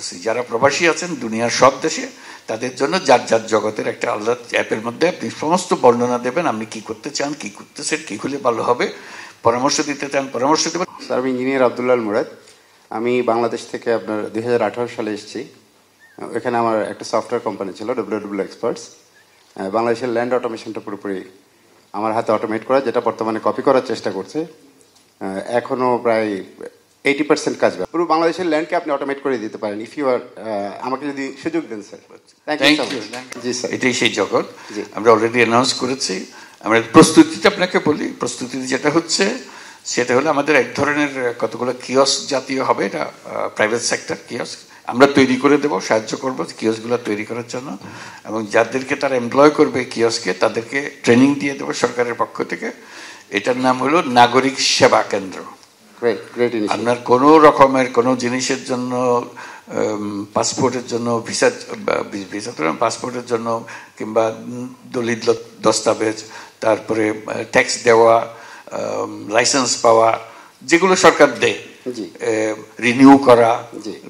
করতেছি। যারা প্রবাসী আছেন দুনিয়ার সব দেশে, তাদের জন্য যার যার জগতের একটা আলাদা অ্যাপের মধ্যে আপনি সমস্ত বর্ণনা দেবেন, আপনি কি করতে চান, কি করতেছেন, কি হলে ভালো হবে, পরামর্শ দিতে চান পরামর্শ দেবেন। স্যার, আমি ইঞ্জিনিয়ার আব্দুল্লাহ আল মুরাদ। আমি বাংলাদেশ থেকে আপনার 2018 সালে এসেছি। এখানে আমার একটা সফটওয়্যার কোম্পানি ছিল, ডব্লিউডব্লিউ এক্সপার্টস। বাংলাদেশের ল্যান্ড অটোমেশনটা পুরোপুরি আমার হাতে অটোমেট করা, যেটা বর্তমানে কপি করার চেষ্টা করছে। এখনো প্রায় 80% কাজ। পুরো বাংলাদেশের ল্যান্ডকে আপনি অটোমেট করে দিতে পারেন ইফ ইউ আর। আমাকে যদি সুযোগ দেন স্যার। Thank you. জি স্যার, এটাই সেই জগৎ। আমরা অলরেডি অ্যানাউন্স করেছি। আমরা প্রস্তুতিটা আপনাকে বলি। প্রস্তুতি যেটা হচ্ছে সেটা হলো আমাদের এক ধরনের কতগুলো কিয়স্ক জাতীয় হবে, এটা প্রাইভেট সেক্টর কিয়স্ক আমরা তৈরি করে দেবো, সাহায্য করবো কিয়স্কগুলো তৈরি করার জন্য, এবং যাদেরকে তারা এমপ্লয় করবে কিয়স্কে তাদেরকে ট্রেনিং দিয়ে দেবো সরকারের পক্ষ থেকে। এটার নাম হলো নাগরিক সেবা কেন্দ্র। আপনার কোনো রকমের কোনো জিনিসের জন্য, পাসপোর্টের জন্য, পাসপোর্টের জন্য কিংবা দলিল দস্তাবেজ, তারপরে ট্যাক্স দেওয়া, লাইসেন্স পাওয়া, যেগুলো সরকার দেয়, রিনিউ করা,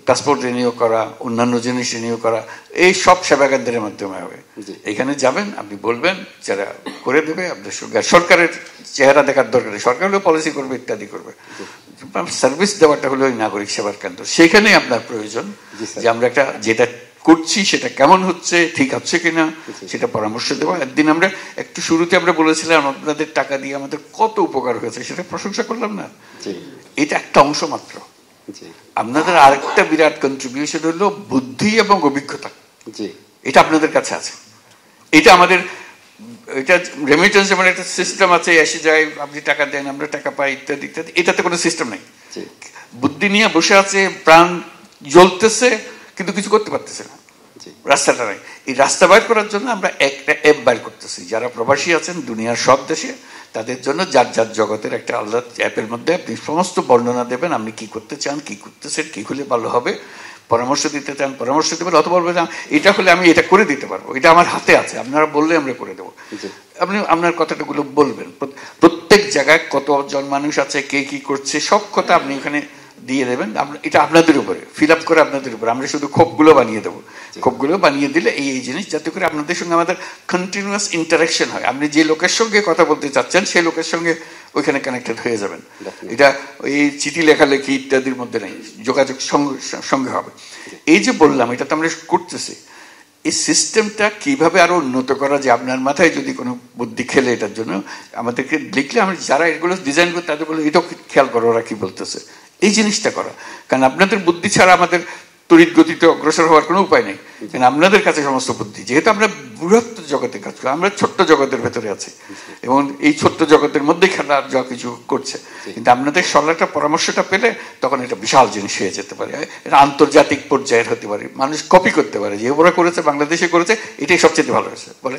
পাসপোর্ট রিনিউ করা, অন্যান্য জিনিস রিনিউ করা, এই সব সেবা কেন্দ্রের মাধ্যমে হবে। এখানে যাবেন, আপনি বলবেন, যারা করে দেবে আপনার সরকারের চেহারা দেখার দরকার নেই, সরকার হলেও পলিসি করবে, ইত্যাদি করবে। সার্ভিস দেওয়াটা হলো ওই নাগরিক সেবার কেন্দ্র। সেখানে আপনার প্রয়োজন যে আমরা একটা যেটা করছি সেটা কেমন হচ্ছে, ঠিক হচ্ছে কিনা, সেটা পরামর্শ দেবো। একদিন আমরা একটু শুরুতে আমরা বলেছিলাম আপনাদের টাকা দিয়ে আমাদের কত উপকার হয়েছে, সেটা প্রশংসা করলাম না? এটা একটা অংশ মাত্র। আপনাদের আরেকটা বিরাট কন্ট্রিবিউশন হলো বুদ্ধি এবং অভিজ্ঞতা। এটা আপনাদের কাছে আছে। এটা আমাদের, এটা রেমিটেন্স যেমন একটা সিস্টেম আছে, এসে যায়, আপনি টাকা দেন, আমরা টাকা পাই, ইত্যাদি ইত্যাদি। এটাতে কোনো সিস্টেম নেই। বুদ্ধি নিয়ে বসে আছে, প্রাণ জ্বলতেছে, কিন্তু কিছু করতে পারতেছে না, রাস্তাটা নাই। এই রাস্তা বাইর করার জন্য আমরা একটা অ্যাপ বাইর করতেছি। যারা প্রবাসী আছেন দুনিয়ার সব দেশে, তাদের জন্য যার যার জগতের একটা আলাদা অ্যাপের মধ্যে আপনি সমস্ত বর্ণনা দেবেন, আপনি কি করতে চান, কি করতেছেন, কি হলে ভালো হবে, পরামর্শ দিতে চান পরামর্শ দেবেন, অথবা বলবেন এটা হলে আমি এটা করে দিতে পারবো, এটা আমার হাতে আছে, আপনারা বললে আমরা করে দেবো। আপনি আপনার কথাটাগুলো বলবেন, প্রত্যেক জায়গায় কতজন মানুষ আছে, কে কি করছে, সব কথা আপনি এখানে দিয়ে দেবেন। এটা আপনাদের উপরে, ফিল আপ করে আপনাদের উপরে। আমরা শুধু খোপগুলো বানিয়ে দেবো। খোপগুলো বানিয়ে দিলে এই জিনিস, যাতে করে আপনাদের সঙ্গে আমাদের কন্টিনিউয়াস ইন্টারাকশন হয়। আপনি যে লোকের সঙ্গে কথা বলতে চাচ্ছেন সেই লোকের সঙ্গে ওইখানে কানেক্টেড হয়ে যাবেন। এটা এই চিঠি লেখালেখি ইত্যাদির মধ্যে নেই, যোগাযোগ সঙ্গে হবে। এই যে বললাম, এটা তো আমরা করতেছি। এই সিস্টেমটা কিভাবে আরো উন্নত করা যায়, আপনার মাথায় যদি কোনো বুদ্ধি খেলে এটার জন্য আমাদেরকে লিখলে, আমরা যারা এগুলো ডিজাইন করি তাদের বলে এটাও খেয়াল করো ওরা কি বলতেছে, এই জিনিসটা করা। কারণ আপনাদের বুদ্ধি ছাড়া আমাদের তড়িৎ গতিতে অগ্রসর হওয়ার কোনো উপায় নেই। কারণ আপনাদের কাছে সমস্ত বুদ্ধি, যেহেতু আমরা বৃহত্তর জগতে কাজ করি, আমরা ছোট্ট জগতের ভেতরে আছি এবং এই ছোট্ট জগতের মধ্যেই খেলা যা কিছু করছে। কিন্তু আপনাদের সরলটা পরামর্শটা পেলে তখন এটা বিশাল জিনিস হয়ে যেতে পারে, এটা আন্তর্জাতিক পর্যায়ের হতে পারে, মানুষ কপি করতে পারে, যে ওরা করেছে, বাংলাদেশে করেছে, এটাই সবচেয়ে ভালো হয়েছে বলে।